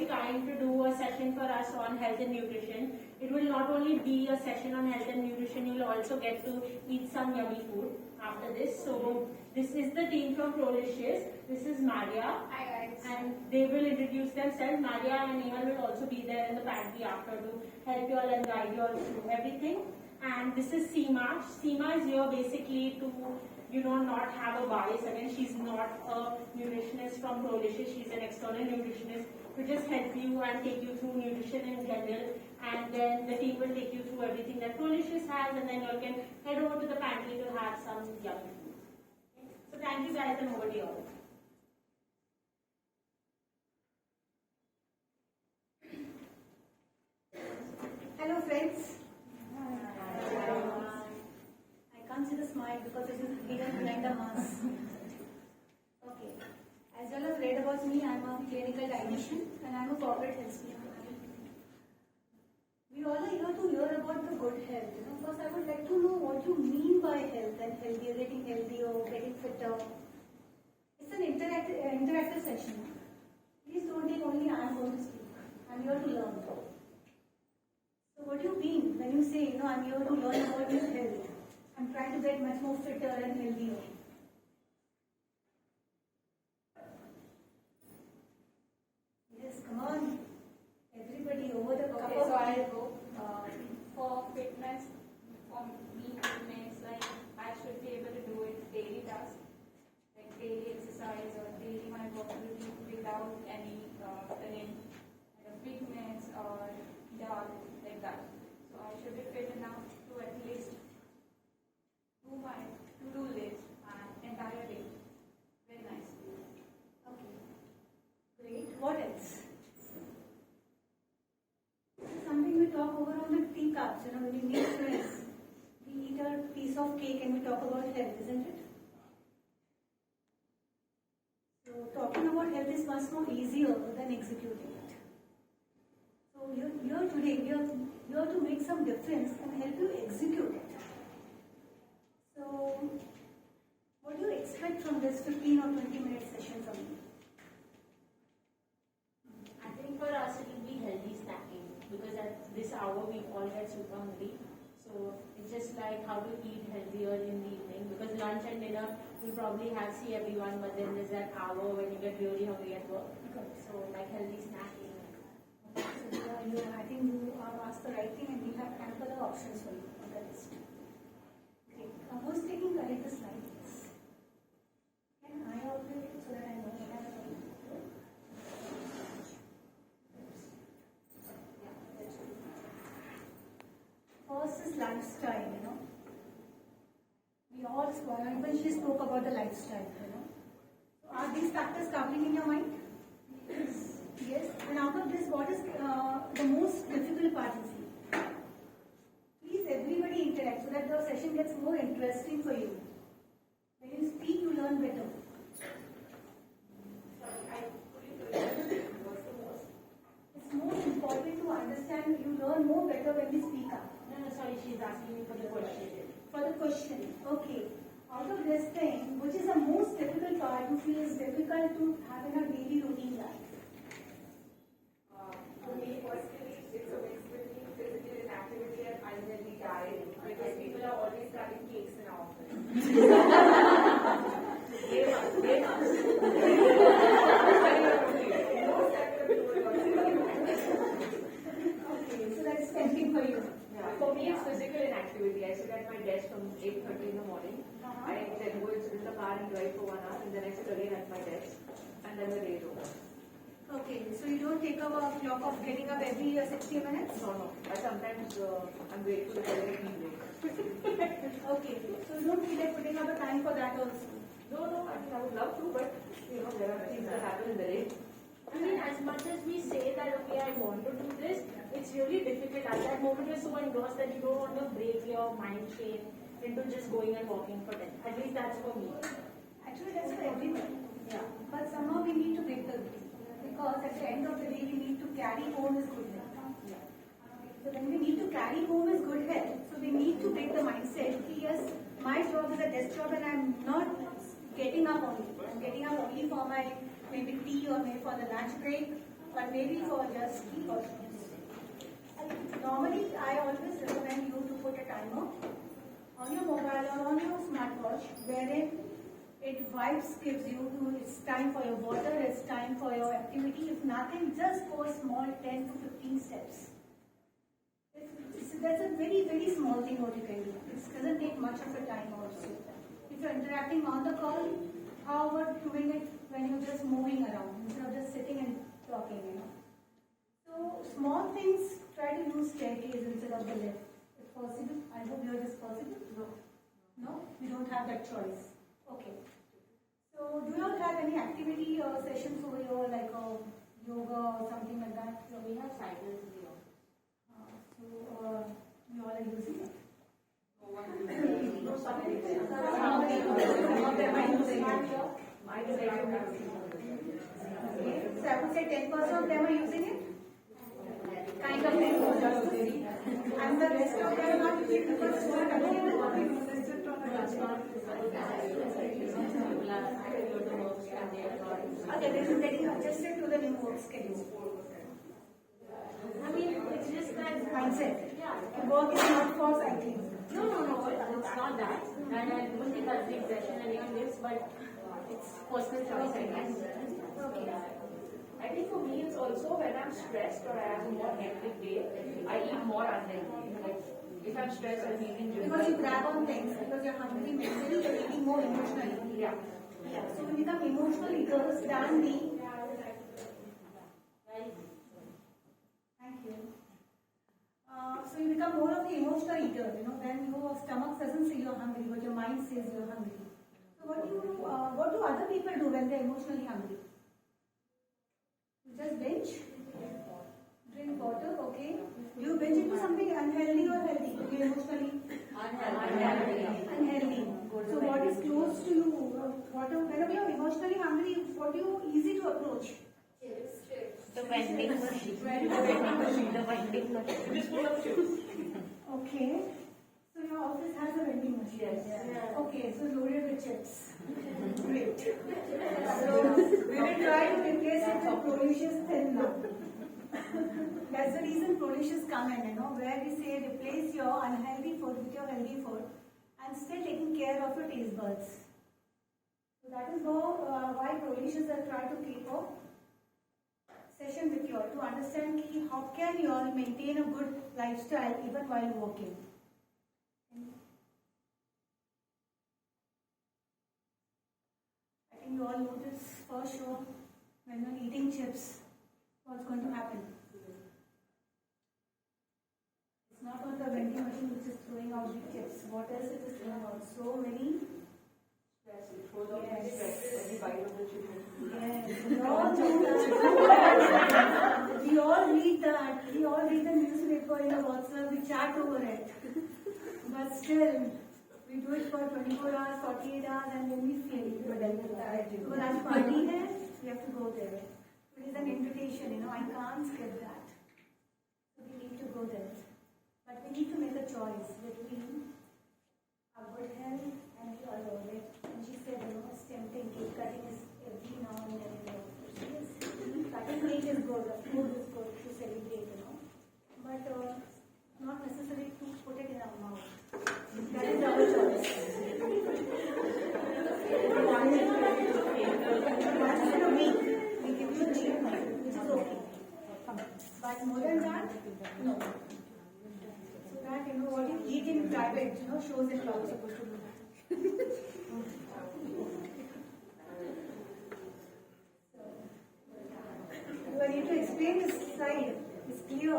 kind to do a session for us on health and nutrition. It will not only be a session on health and nutrition, you will also get to eat some yummy food after this. So this is the team from Prolicious. This is Maria. Hi guys. And they will introduce themselves. Maria and Neha will also be there in the pantry after to help you all and guide you all through everything. And this is Seema. Seema is here basically to, not have a bias. Again, she's not a nutritionist from Prolicious. She's an external nutritionist to just help you and take you through nutrition in general. And then the team will take you through everything that Prolicious has, and then you can head over to the pantry to have some yummy food. Okay? So thank you guys, and over to you all. Hello friends. I can't see the smile because it is hidden behind the mask. Okay. As you all have read about me, I am a clinical dietitian and I am a corporate health speaker. We all are here to hear about the good health. First, I would like to know what you mean by health and healthier, getting healthier, getting fitter. It's an interactive session. Please don't think only I am going to speak. I am here to learn. So what do you mean when you say, I'm here to learn about your health? I'm trying to get much more fitter and healthier. Yes, come on. Everybody over the cup Okay, of so I'll tea. go. For fitness, for me, fitness, like I should be able to do it daily tasks, like daily exercise or daily my work routine without any weakness or doubt like that. So I should be fit enough to at least do my to-do list and entire day. Very nice. Okay. Great. What else? This is something we talk over on the tea cups. When we meet friends, we eat a piece of cake and we talk about health, isn't it? So talking about health is much more easier than executing it. So here today, we are here to make some difference and help you execute it. So, what do you expect from this 15 or 20-minute session from me? I think for us it will be healthy snacking because at this hour we all get super hungry. So it's just like how to eat healthier in the evening because lunch and dinner we'll probably see everyone, but then there's that hour when you get really hungry at work. So like healthy snacking. So I think you have asked the right thing and we have ample options for you on the list. Okay, who's taking the slides? Can I operate it so that I know what I'm doing? First is lifestyle, We all spoke, even she spoke about the lifestyle, So are these factors covering in your mind? Yes. And out of this, what is the most difficult part you feel? Please, everybody interact so that the session gets more interesting for you. When you speak, you learn better. It's most important to understand you learn more better when we speak up. No, sorry, she's asking me for the question. For the question, okay. Out of this thing, which is the most difficult part you feel is difficult to have in a daily routine life? For me personally, it's a mix between physical inactivity and unhealthy diet because people are always having cakes in our office. Okay, so that's tempting for you. For me, it's physical inactivity. I sit at my desk from 8:30 in the morning. I then go into the car and drive for 1 hour, and then I sit again at my desk, and then the day is over. Okay, so you don't take up a clock of getting up every 60 minutes? No. Sometimes I'm grateful if I get a break. Okay, so you don't feel like putting up a time for that also? No, I mean, I would love to, but there are things that happen in the day. I mean, as much as we say that, okay, I want to do this, it's really difficult. At that moment, you're so engrossed that you don't want to break your mind chain into just going and walking for 10. At least that's for me. Actually, that's for everyone. Yeah. But somehow we need to break the routine. Because at the end of the day, we need to carry home is good health. Yeah. So when we need to carry home is good health, so we need to break the mindset. Yes, my job is a desk job and I'm not getting up only. I'm getting up only for my maybe tea or maybe for the lunch break but maybe for just key questions. Normally, I always recommend you to put a timer on your mobile or on your smartwatch wherein it vibes gives you to it's time for your water, it's time for your activity. If nothing, just go a small 10 to 15 steps. That's a very, very small thing what you can do. It doesn't take much of a time also. If you're interacting on the call, how about doing it when you're just moving around instead of just sitting and talking, you know? So small things, try to use staircase instead of the lift. If possible, I hope yours is possible. No. No? You don't have that choice. Okay. So do you all have any activity or sessions over here like yoga or something like that? So we have cycles here. You all are using it? Some of them are using it. Okay. So I would say 10% of them are using it? Kind of 10%. And the rest of them are not using it because it's not available. Okay, this is getting adjusted to the new work schedule. I mean, it's just that Mindset. Yeah. Work is not for cycling. No, it's not that. And I don't think that's the impression anyone gives, but it's personal choice, I guess. Okay. I think for me it's also when I'm stressed or I have a more hectic day, I eat more unhealthy. Like if I'm stressed, I'm eating junk. Because you grab on things, because you're hungry mentally, you're eating more emotionally. Yeah. Yeah. So we become emotional eaters than the. Thank you. So you become more of the emotional eater, you know, then your stomach doesn't say you're hungry, but your mind says you're hungry. So what do other people do when they're emotionally hungry? You just binge, drink water, okay? Do you binge into something unhealthy or healthy? You emotionally unhealthy. So what is close to you? Whenever you're emotionally hungry, what do you easy to approach? The vending machine. The vending machine. Okay. So your office has a vending machine? Yes. Yeah. Okay, so loaded with chips. Great. So we will try to replace it with Prolicious Thin now. That's the reason Prolicious come in, you know, where we say replace your unhealthy food with your healthy food and still taking care of your taste buds. So that is why Prolicious are trying to keep a session with you all to understand how can you all maintain a good lifestyle even while working. I think you all know this for sure. When you're eating chips, what's going to happen? It's not on the vending machine which is throwing out the chips. What else it is throwing out? So many. Stress. It throws out my stress. Every bite of the chicken. Yes, we all do that. We all read that. We all read the newspaper in the WhatsApp. We chat over it. But still, we do it for 24 hours, 48 hours, and then we feel because as party hai, we have to go there. It is an invitation, you know. I can't skip that. So we need to go there. But we need to make a choice between our good health and the other. And she said, you know, it's tempting. Cake cutting is every now and then. Yes, cutting cake is good. Food is good to celebrate, you know. But not necessary to put it in our mouth. That is our choice. Once in a week, we give you a cheat meal, which is okay. But more than that, no. So that, you know, what you eat in private, you know, shows in public. Do I need to explain this slide? It's clear.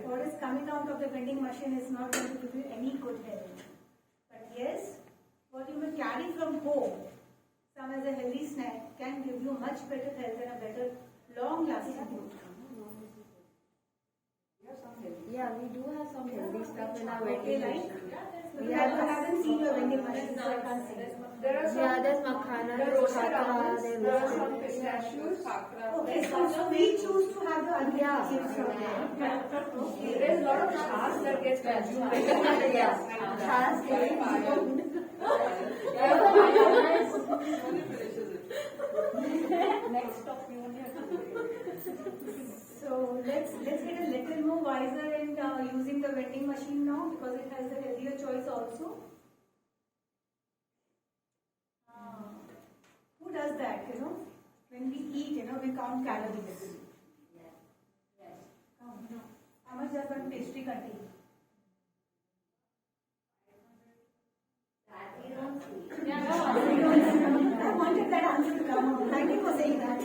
What is coming out of the vending machine is not going to give you any good health. But yes, what you will carry from home, some as a healthy snack, can give you much better health and a better long-lasting food. Yeah, we do have some healthy stuff in our Okay, vending like? machine. I haven't seen your vending machine, so I can't say. There are some. Yeah, there's makhana, There are there's roasted khakra, almonds. there's There are roasted. some pistachios. Okay, so we choose to have the unhealthy chips from there. There's a lot of chas that gets consumed. Yeah, chas Very fine. Next stop, you only have to do it. So let's get a little more wiser in using the vending machine now because it has a healthier choice also. Who does that? When we eat, we count calories. No. How much does one pastry contain? I wanted that answer to come out. Thank you for saying that.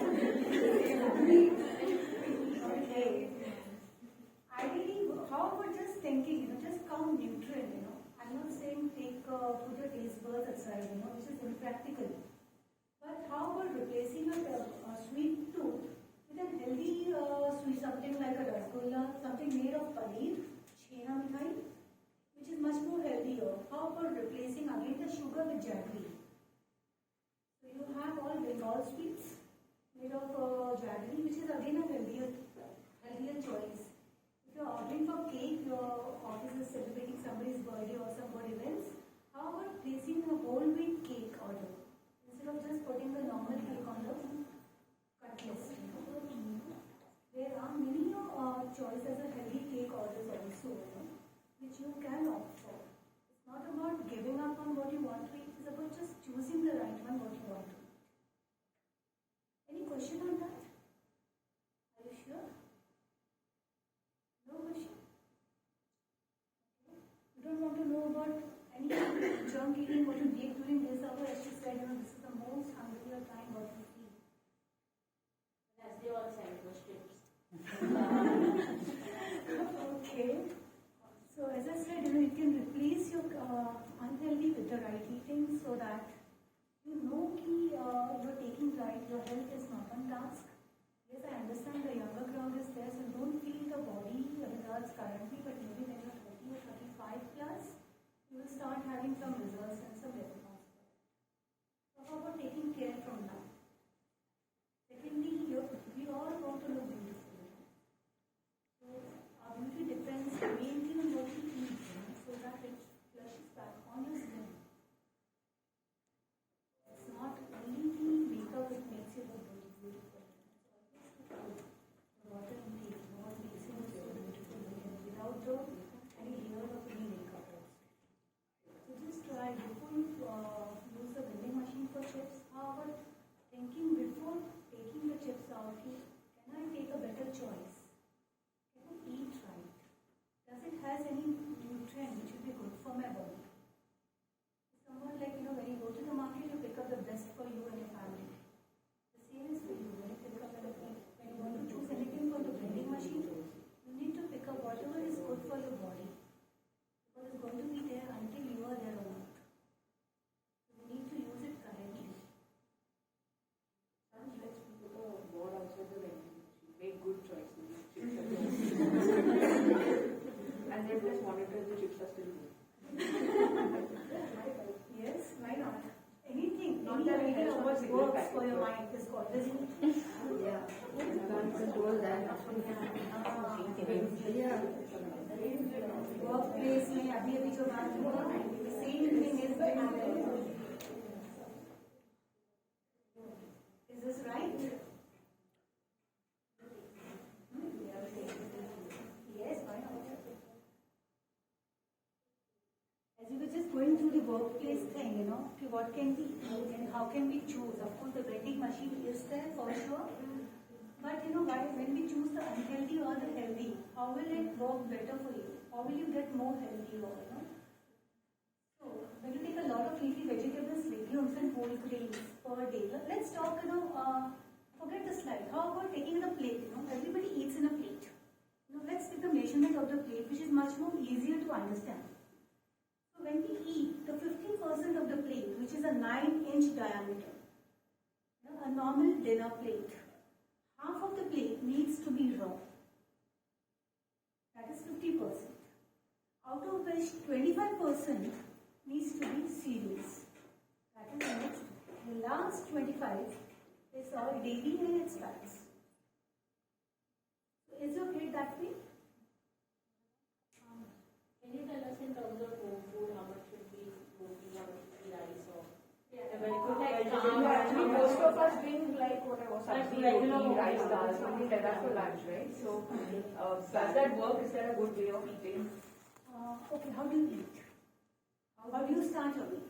Okay. Ideally, how about just thinking, just count nutrient, I'm not saying put your taste buds aside, which is impractical. But how about replacing a sweet tooth with a healthy sweet, something like a rasgulla, something made of paneer, chhena mithai, which is much more healthier. How about replacing again the sugar with jaggery? So you have all Bengal sweets made of jaggery, which is again a healthier choice. If you are ordering for cake, your office is celebrating somebody's birthday or some good events, how about placing a whole wheat cake order instead of just putting the normal cake on the cut list? There are many choices of healthy cake orders also, which you can opt for. It's not about giving up on what you want to eat, it's about just choosing the right one, what you want to eat. Any question on that? Are you sure? No question? Okay. You don't want to know about any junk eating, what you did during this hour, as she said, this is the most hungrier time what you feel. As they all said, it was chips. Okay. So as I said, you can replace your unhealthy with the right eating so that you're taking right, your health is not on task. Yes, I understand the younger crowd is there, so don't feel the body results currently, but maybe when you're 30 or 35 plus, you will start having some results and some response. So how about taking care from now? Secondly, we all want to look beautiful. So our beauty depends mainly on what you eat, so that it flushes back on your skin. It's not only the makeup that makes you look beautiful. It's always the water intake, what makes you look so beautiful without any layer of any makeup also. So just try before you use the vending machine for chips. How about thinking before taking the chips out? Can I take a better choice? Can I eat right? Does it has any nutrient which will be good for my body? Somewhat like, when you go to the market, you pick up the best for you and your family. The same is for you. When you want to choose anything for the vending machine, you need to pick up whatever is good for your body. Because it's going to be there until you are there or not. So you need to use it correctly. Let's put a board outside the vending machine. Make good choices. And then let's monitor the chips are still good. Yes, why not? Anything, Not any that idea it has what a single works packet, for your but- mind is called business. Yeah. You can't control that. Yeah. Workplace में अभी जो बात हुआ, the same thing is being there. Is this right? Yes, why not? As you were just going through the workplace thing, what can we eat and how can we choose? Of course, the vending machine is there for sure. But when we choose the unhealthy or the healthy, how will it work better for you? How will you get more healthy So, when you take a lot of leafy vegetables, legumes and whole grains per day, let's talk, forget the slide. How about taking the plate? Everybody eats in a plate. Let's take the measurement of the plate, which is much more easier to understand. So, when we eat, the 50% of the plate, which is a 9-inch diameter, a normal dinner plate, half of the plate needs to be raw. That is 50%. Out of which 25% needs to be cereals. That is the next. The last 25 is all dairy and its fats. So is your plate that way? Can you tell us in terms of home food how much should be roti, how much should be rice, or Yeah, very good. like You have to be more most of us drink like whatever sabzi, regular roti, rice, roti. dal, something like that for lunch, right? So, does that work? Is that a good way of eating? Okay, how do you eat? How do you start your meal?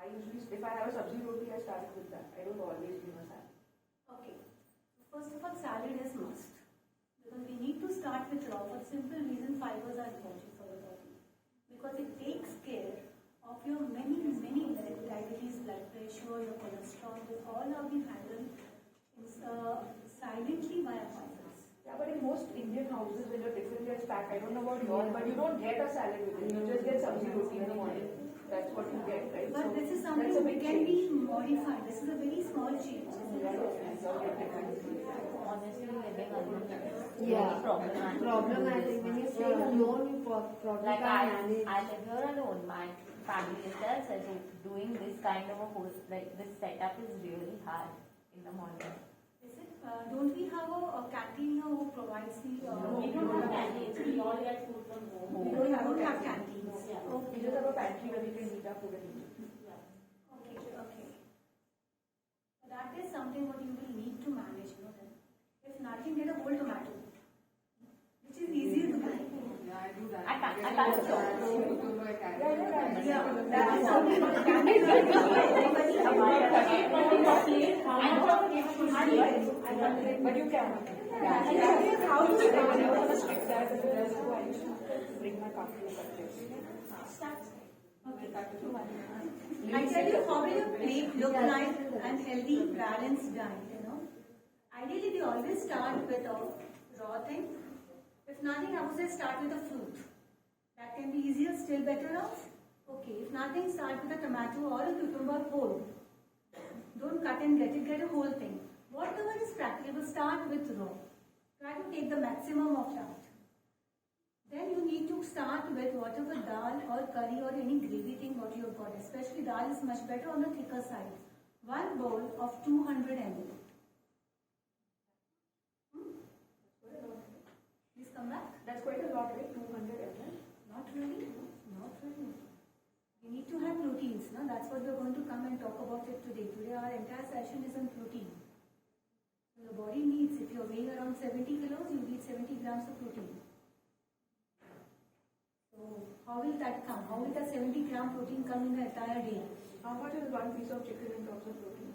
I usually, if I have a sabzi roti, I start it with that. I don't always do a salad. Okay. First of all, salad is must. Because we need to start with raw for the simple reason fibers are important for the body. Because it takes care of your many like diabetes, blood pressure, your cholesterol, they all are being handled silently by our fibers. Yeah, but in most Indian houses, when your tiffin gets packed, I don't know about yours, but you don't get a salad with it. You just get sabzi roti in the morning. That's what you get, right? But So this is that's a something that big can change. be modified. This is a very small change. Honestly, living alone is Yeah. problematic. Problematic. When you stay alone, you probably Like can't manage. I live here alone. My family is there, so doing this kind of a whole, like this setup is really hard in the morning. Is it? Don't we have a canteen here who provides the? We don't have canteens. We all get food from home. We don't have canteens. Yeah. We Okay. just have a pantry where we can eat our food and eat. Okay. Okay. That is something what you will need to manage. You know, then. If nothing, get a whole tomato, which is easier to buy. I can't stop. Yeah, that is something what can be done. But you can. How to strict that and just go, I used to bring my coffee to purchase. I tell you how will your plate look like and healthy, balanced diet, you know. Ideally, we always start with a raw thing. If nothing, I would say start with a fruit. That can be easier, still better off. Okay, if nothing, start with a tomato or a cucumber whole. Don't cut and get a whole thing. Whatever is practicable, start with raw. Try to take the maximum of that. Then you need to start with whatever dal or curry or any gravy thing what you have got. Especially dal is much better on the thicker side. One bowl of 200 ml. Please come back. That's quite a lot, right? 200 ml. Not really. Not really. You need to have proteins. No? That's what we're going to come and talk about it today. Today our entire session is on protein. So your body needs, if you're weighing around 70 kilos, you need 70 grams of protein. So how will that come? How will that 70 gram protein come in the entire day? How much is one piece of chicken in terms of protein?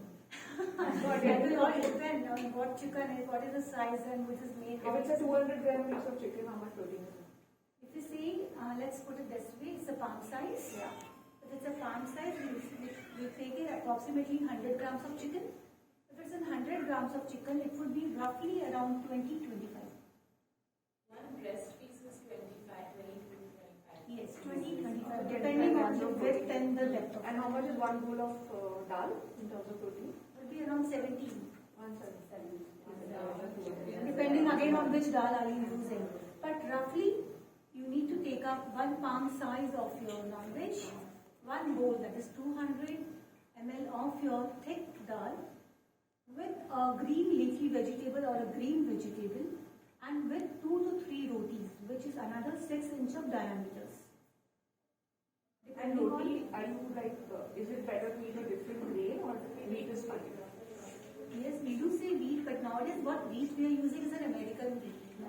That will all depend on what chicken is, what is the size and which is made. If it's a 200 gram piece of chicken, how much protein is it? If you see, let's put it this way, it's a palm size. Yeah. If it's a palm size, we take it approximately 100 grams of chicken. If it's in 100 grams of chicken, it would be roughly around 20-25. One breast piece is 25, 22, 25. Yes, 20-25, depending on the width and the depth of it. And how much is one bowl of dal in terms of protein? It would be around 17. 177. Depending again on which dal are you using. But roughly, you need to take up one palm size of your non-veg, one bowl that is 200 ml of your thick dal with a green leafy vegetable or a green vegetable and with 2 to 3 rotis, which is another 6 inch of diameters. And Depending roti, on, are you like, is it better to eat a different grain or wheat is fine? yes, we do say wheat, but nowadays what wheat we are using is an American wheat. No?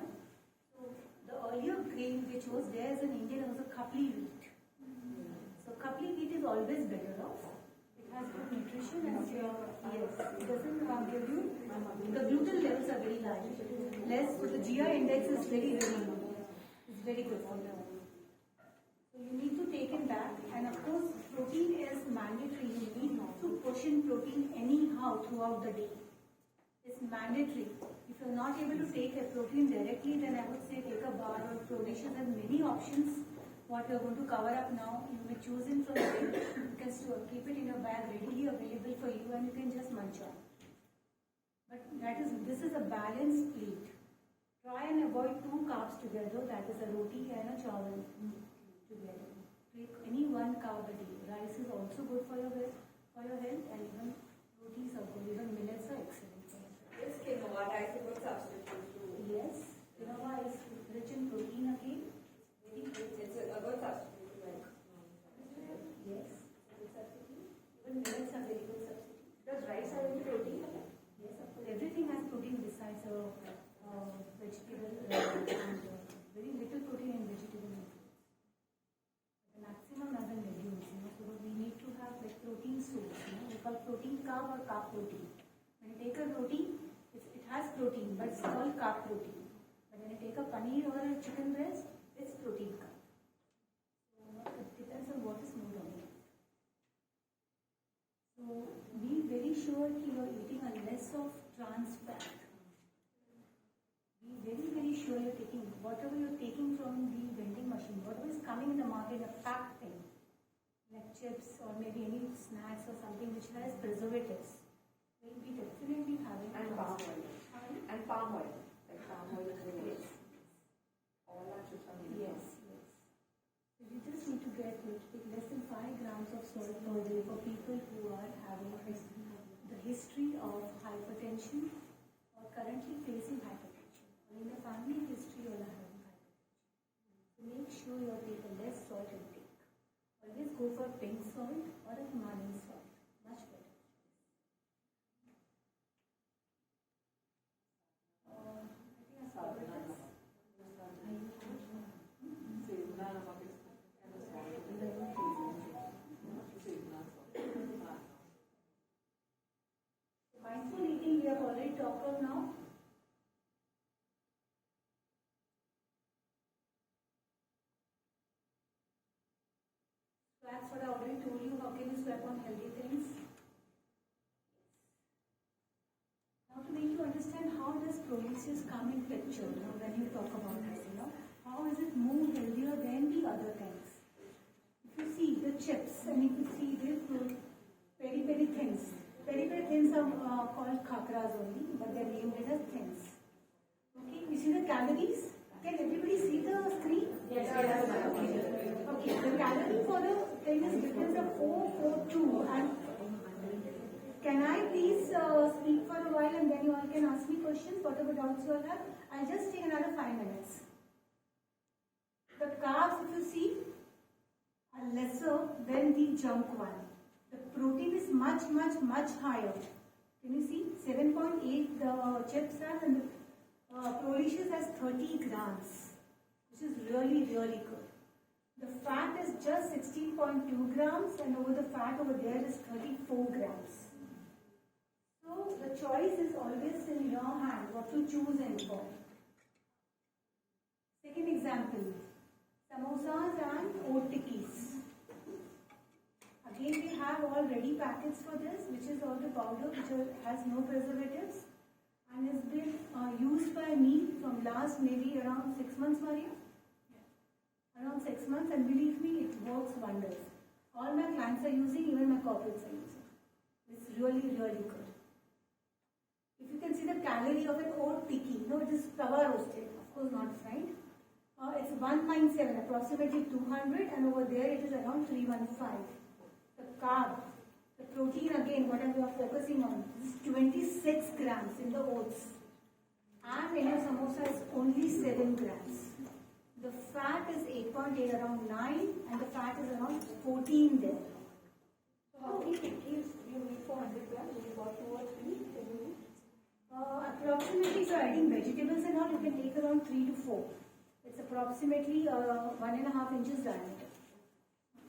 So the earlier grain which was there as an Indian was a kapli wheat. So kapli wheat is always better off. It has good nutrition and yes, it doesn't give you, the gluten levels are very high. Less, so the GI index is very low. It's very good for you. So you need to take it back, and of course protein is mandatory. You need to push in protein anyhow throughout the day. It's mandatory. If you're not able to take a protein directly, then I would say take a bar or pronation. There are many options. What we're going to cover up now, you may choose in from there. You can store, keep it in your bag readily available for you, and you can just munch on. But this is a balanced plate. Try and avoid 2 carbs together. That is a roti and a chawal together. Take any 1 carb a day. Rice is also good for your health, and even rotis are good. Even millets are excellent for your health. This quinoa rice is a good substitute to. Yes, quinoa is rich in protein again. Very good. It's a good substitute to like. Yes, good substitute. Even millets are very good substitute. Does rice all carb protein. But when I take a paneer or a chicken breast, it's protein carb. So it depends on what is more dominant. So be very sure that you are eating a less of trans fat. Be very, very sure you're taking whatever you're taking from the vending machine, whatever is coming in the market, a packed thing, like chips or maybe any snacks or something which has preservatives, will be definitely having And palm oil. Pardon? And palm oil. Like palm oil is very Yes. All our chips are made. Yes, yes. So you just need to get less than 5 grams of salt per day for people who are having the history of hypertension or currently facing hypertension, or in the family history or having hypertension. So make sure you take a less salt intake. Always go for pink salt or a Himalayan salt. Much better. I think I covered this. Mindful eating we have already talked on now. That's what I already told you. How can you swap on healthy things? Now to make you understand how does proteases come in picture when you talk about this, how is it more healthier than the other things? If you see the chips and if you see the peri-peri thins. Peri-peri thins are called khakras only, but they are named as thins. Okay, you see the calories? Can everybody see the screen? Yes, Okay, the calorie for the thing is difference of 442. And can I please speak for a while and then you all can ask me questions, whatever doubts you all have. I'll just take another 5 minutes. The carbs, if you see, are lesser than the junk one. The protein is much, much, much higher. Can you see? 7.8 the chips has and the Prolicious has 30 grams, which is really, really good. The fat is just 16.2 grams and over the fat over there is 34 grams. So the choice is always in your hand what to choose and for. Second example, samosas and oat tikkis. Again we have all ready packets for this, which is all the powder which has no preservatives and has been used by me from last maybe around 6 months, Maria. Around 6 months, and believe me, it works wonders. All my clients are using, even my corporates are using. It's really, really good. If you can see the calorie of an oat tikki, no, it is tawa roasted, of course not fried. It's 197, approximately 200, and over there it is around 315. The carb, the protein again, what we are focusing on, is 26 grams in the oats. And in your samosa is only 7 grams. The fat is 8.8, around 9, and the fat is around 14 there. So how many tikkis you need for 100 grams? You got 2 or 3? Approximately, if you are adding vegetables and all, you can take around 3 to 4. It's approximately 1.5 inches diameter.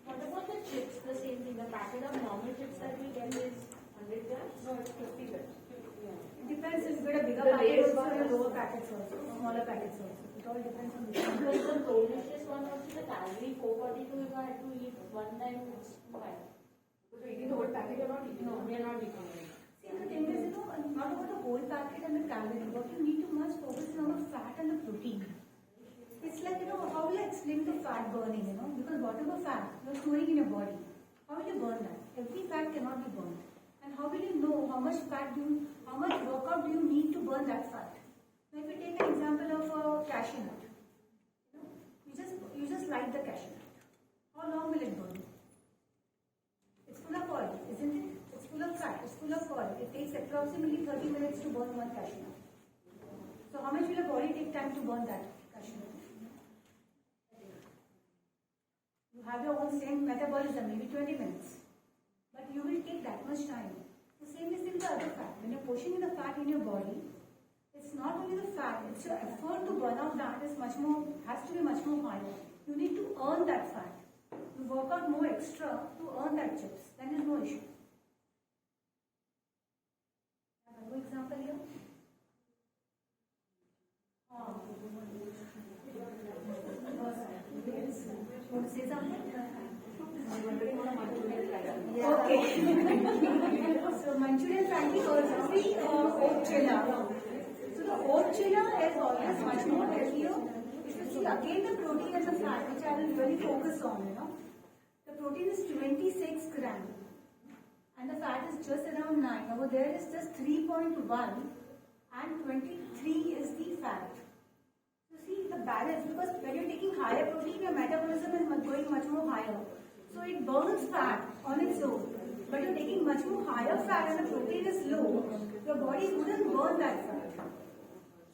What about the chips? The same thing. The packet of normal chips that we get is 100 grams? No, it's 50 grams. It depends if you get a bigger The packet layers also one or is- lower packets also, smaller packets also. It all depends on the Because the Prolicious one also, the calorie 442, if I had to eat one time, it's too high. So eating the whole packet, you're not eating. No, we are not eating it. See, the thing is, not about the whole packet and the calorie. What you need to much focus is on the fat and the protein. It's like, how will I explain the fat burning, because whatever fat you're storing in your body, how will you burn that? Every fat cannot be burned. And how will you know how much how much workout do you need to burn that fat? Now, if you take an example of a cashew nut, you just light the cashew nut. How long will it burn? It's full of oil, isn't it? It's full of fat, it's full of oil. It takes approximately 30 minutes to burn one cashew nut. So how much will your body take time to burn that cashew nut? You have your own same metabolism, maybe 20 minutes. But you will take that much time. The same is in the other fat. When you're pushing the fat in your body, it's not only the fat, it's your effort to burn out that is has to be much more higher. You need to earn that fat. You work out more extra to earn that chips. Then there's no issue. One more example here. Want to say something? Yeah. Okay. So Manchurian Frankie versus the oat chiller. So the oat chiller is always much more healthier. If you see again the protein and the fat, which I will really focus on, the protein is 26 grams and the fat is just around 9. Over there is just 3.1 and 23 is the fat. So see the balance, because when you're taking higher protein, your metabolism is going much more higher. So it burns fat on its own. But you're taking much more higher fat and the protein is low, your body wouldn't burn that fat.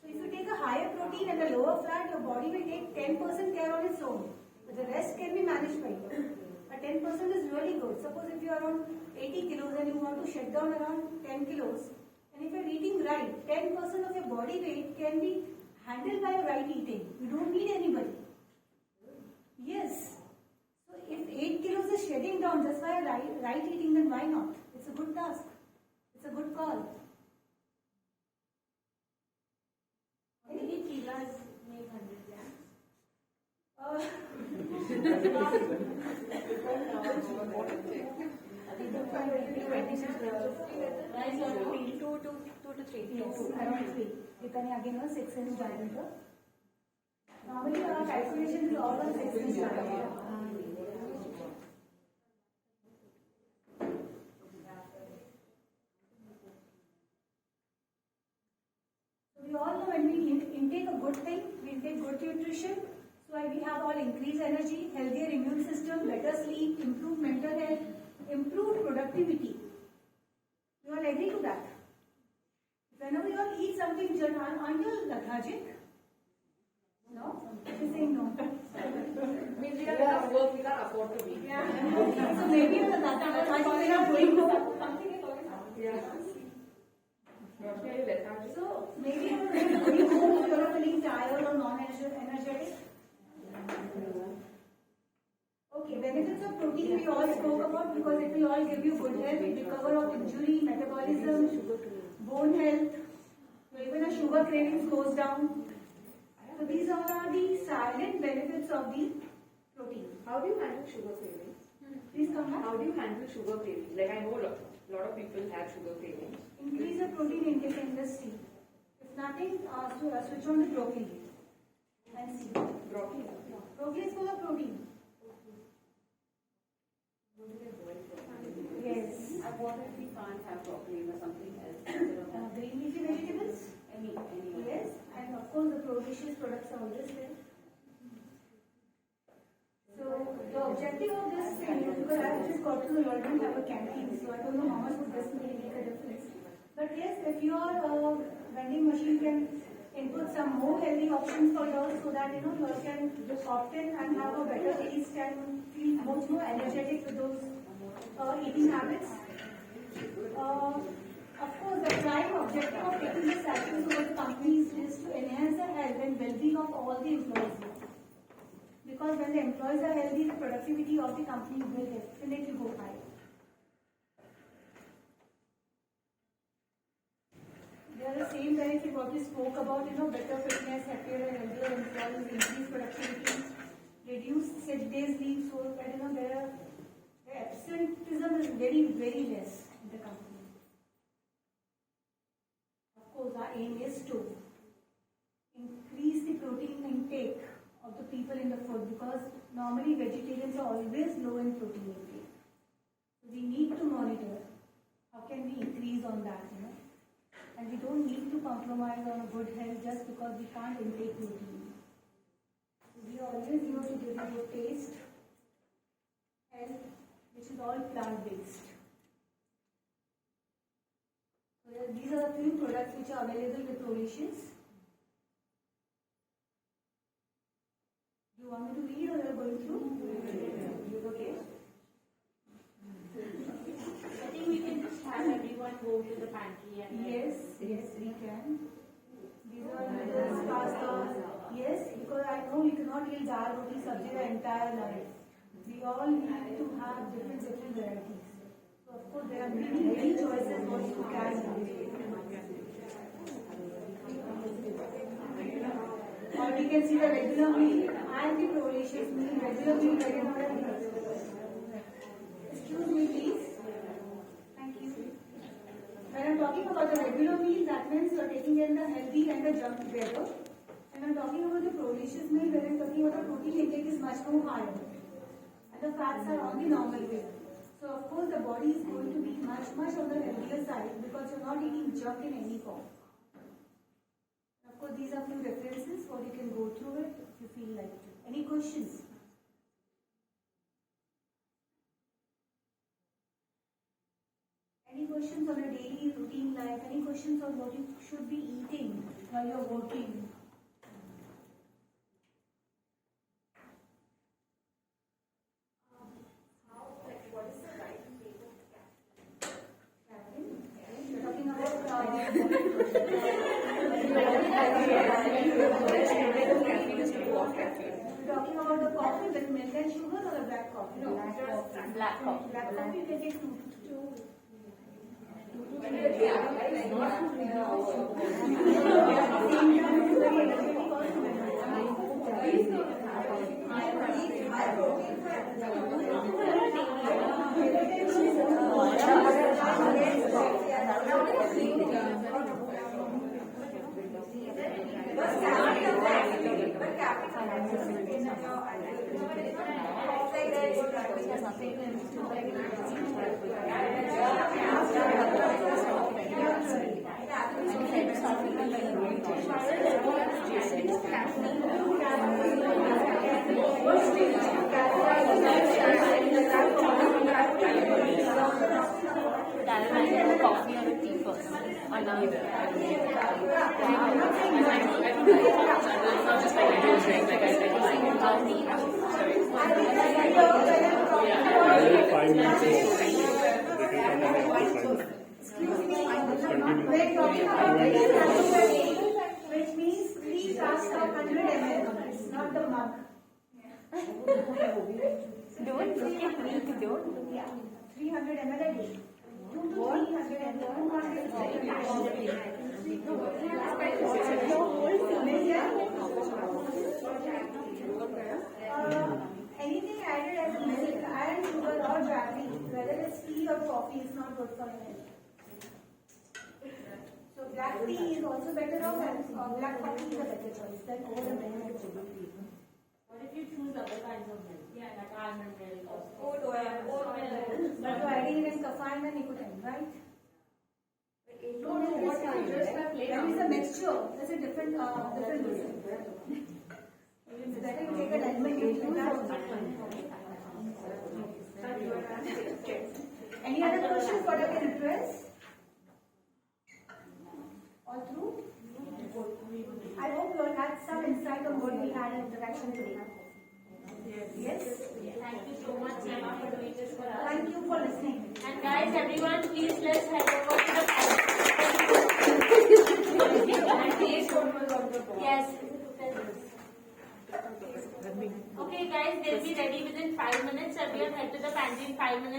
So if you take a higher protein and a lower fat, your body will take 10% care on its own. But the rest can be managed by you. But 10% is really good. Suppose if you are around 80 kilos and you want to shed down around 10 kilos, and if you are eating right, 10% of your body weight can be handled by your right eating. You don't need anybody. Yes. So if 8 kilos is shedding down just by right eating, then why not? It's a good task. It's a good call. How many chelas make 100 grams? Yes, around 3. Depending again on 6 inch diameter. Normally our calculation is all on 6 inch diameter. We all know when we intake a good thing, we intake good nutrition, so we have all increased energy, healthier immune system, better sleep, improved mental health, improved productivity. You all agree to that? Whenever you all eat something, aren't you all lethargic? No? You're saying no. Means we have work, we can't afford to be. Yeah. So maybe you're lethargic when you're going home. Yeah. So maybe you're going home, you're feeling tired or non-energetic. Okay, benefits of protein we all spoke about because it will all give you good health, recover of injury, metabolism, bone health, so even a sugar cravings goes down. So these all are the silent benefits of the protein. How do you handle sugar cravings? Please come back. How do you handle sugar cravings? Like I know a lot of people have sugar cravings. Increase the protein intake in the steam. If nothing, switch on to broccoli and see. Broccoli. Broccoli is full of protein. Yes. What if we can't have broccoli or something else? Green leafy vegetables. Any. Yes, and of course the nutritious products are always there. So the objective of this thing is because I just got to know you all don't have a canteen, so I don't know how much would this really make a difference. But yes, if your vending machine can input some more healthy options for you all so that you all can opt in and have a better taste and feel much more energetic with those eating habits. Of course, the prime objective of taking this action towards the companies is to enhance the health and well-being of all the employees. Because when the employees are healthy, the productivity of the company will definitely go high. They are the same benefit what we spoke about, better fitness, happier and healthier employees, increased productivity, reduced sick days leave, so that the absenteeism is very, very less in the company. Of course, our aim is to increase the protein intake of the people in the food because normally vegetarians are always low in protein intake. So we need to monitor how can we increase on that, and we don't need to compromise on a good health just because we can't intake protein. So we always to give you good taste, health, which is all plant-based. So these are the few products which are available with Prolicious. Do you want me to read or you are going through? Okay. I think we can just have everyone go to the pantry and Yes, we can. These are noodles, pasta. Yes, because I know we cannot eat dal, roti, sabji the entire life. We all need to have different varieties. So of course there are many choices what you can do. All we can see the regular meal and the prolixious meal. Regular meal, excuse me, please. Thank you. When I'm talking about the regular meal, that means you're taking in the healthy and the junk together. And I'm talking about the prolixious meal, where I'm talking about the protein intake is much more higher. And the fats are on the normal way. So of course the body is going to be much on the healthier side because you're not eating junk in any form. Of course these are few references, or you can go through it if you feel like it. Any questions? Any questions on your daily routine life? Any questions on what you should be eating while you're working? You're talking about the coffee with milk and sugar or the black coffee? No, Black coffee. black coffee you can take two. Coffee or a tea first. Or now Which means 3 cups of 100 ml, not the mug. don't look at me, don't. Yeah, 300 ml a day. 2 to 300 anything added as milk, iron, sugar or jaggery, whether it's tea or coffee, is not good for health. So black tea is also better off, and black coffee is a better choice than all the milk. What if you choose other kinds of milk? Yeah, like almond milk or But you're adding in caffeine and nicotine, right? no, what kind? Just a plain That is a mixture. That's a different reason. It's better you take an almond milk than that. Any other questions what I can address? All through? I hope you all had some insight on what we had in interaction today. Yes? Thank you so much, Emma, for doing this for us. Thank you for listening. And guys, everyone, please let's head over to the Yes. Okay, guys, they'll be ready within 5 minutes. Everyone head to the pantry in 5 minutes.